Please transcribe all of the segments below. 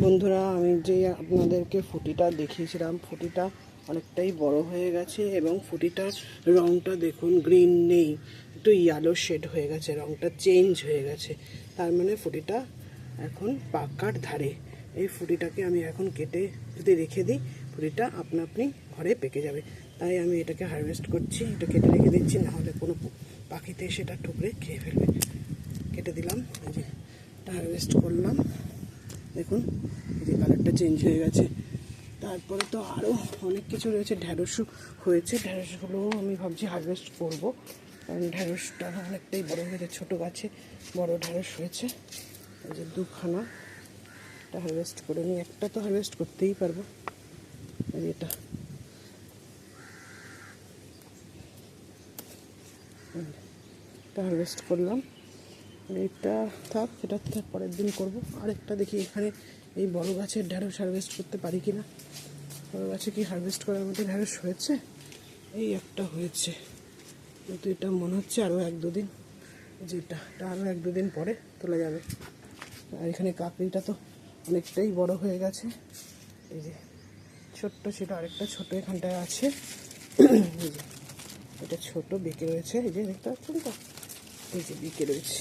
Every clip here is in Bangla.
বন্ধুরা, আমি যে আপনাদেরকে ফুটিটা দেখিয়েছিলাম, ফুটিটা অনেকটাই বড় হয়ে গেছে এবং ফুটিটার রঙটা দেখুন, গ্রিন নেই, একটু ইয়েলো শেড হয়ে গেছে, রঙটা চেঞ্জ হয়ে গেছে। তার মানে ফুটিটা এখন পাকার ধারে। এই ফুটিটাকে আমি এখন কেটে যদি রেখে দিই, ফুটিটা আপনা আপনি ঘরে পেকে যাবে। তাই আমি এটাকে হারভেস্ট করছি, এটা কেটে রেখে দিচ্ছি, নাহলে কোনো পাখিতে সেটা ঠুকরে খেয়ে ফেলবে। কেটে দিলাম, এই যে হারভেস্ট করলাম, দেখুন এই যে কালারটা চেঞ্জ হয়ে গেছে। তারপরে তো আরও অনেক কিছু রয়েছে, ঢ্যাঁড়সও হয়েছে, ঢ্যাঁড়সগুলোও আমি ভাবছি হারভেস্ট করব, কারণ ঢ্যাঁড়সটা অনেকটাই বড় হয়েছে, ছোটো গাছে বড় ঢ্যাঁড়স হয়েছে। এই যে দুখানা হারভেস্ট করে নিই, একটা তো হারভেস্ট করতেই পারবো। এই এটা হারভেস্ট করলাম, এটা থাক, এটা পরের দিন করব। আরেকটা দেখি এখানে এই বড় গাছের ঢ্যাঁড়স হারভেস্ট করতে পারি কি না। বড় গাছে কি হারভেস্ট করার মতো ঢ্যাঁড়স হয়েছে? এই একটা হয়েছে, কিন্তু এটা মনে হচ্ছে আরও 1-2 দিন, যেটা আরও 1-2 দিন পরে তোলা যাবে। আর এখানে কাকড়িটা তো অনেকটাই বড় হয়ে গেছে, এই যে ছোট্ট ছিল, আরেকটা ছোট এখানটায় আছে, এই যে এটা ছোট বেঁকে রয়েছে, এই যে দেখতে পাচ্ছেন তো, এই যে বেঁকে রয়েছে,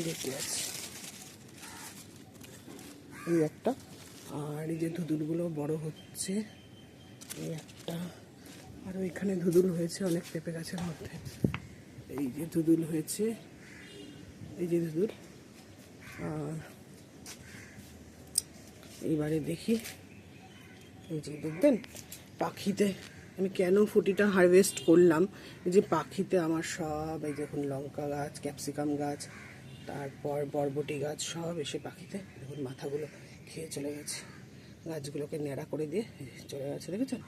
বেঁকে আছে এই একটা। আর এই যে ধুদুলগুলো বড় হচ্ছে, এই একটা। আর ওইখানে ধুদুল হয়েছে অনেক পেঁপে গাছের মধ্যে, এই যে ধুদুল হয়েছে, এই যে ধুদুল। আর এইবারে দেখি, এই যে দেখবেন পাখিতে আমি কেন ফুটিটা হারভেস্ট করলাম, এই যে পাখিতে আমার সব, এই দেখুন লঙ্কা গাছ, ক্যাপসিকাম গাছ, তারপর বরবটি গাছ, সব এসে পাখিতে দেখুন মাথাগুলো খেয়ে চলে গেছে, গাছগুলোকে ন্যাড়া করে দিয়ে চলে গেছে, দেখেছেন?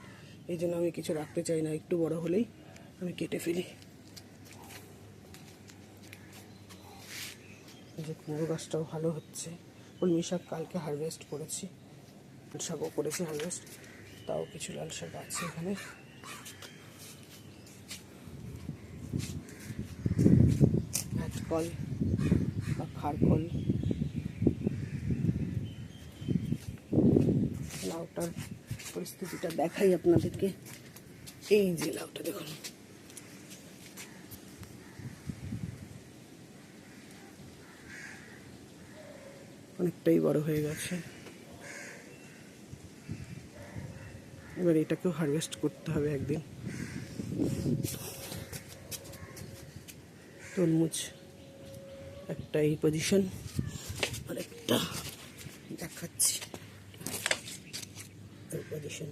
এই জন্য আমি কিছু রাখতে চাই না, একটু বড় হলেই আমি কেটে ফেলি। এই যে কুমড়ো গাছটাও ভালো হচ্ছে, কলমি শাক কালকে হারভেস্ট করেছি, লাল শাকও করেছি হারভেস্ট, তাও কিছু লাল শাক আছে এখানে। কল বা খারকল, লাউটার পরিস্থিতিটা দেখাই আপনাদেরকে। এই যে লাউটা দেখুন, অনেকটাই বড় হয়ে গেছে। এবার এটাকেও হারভেস্ট করতে হবে একদিন। তরমুজ একটা এই পজিশন, আরেকটা দেখাচ্ছি এই পজিশন।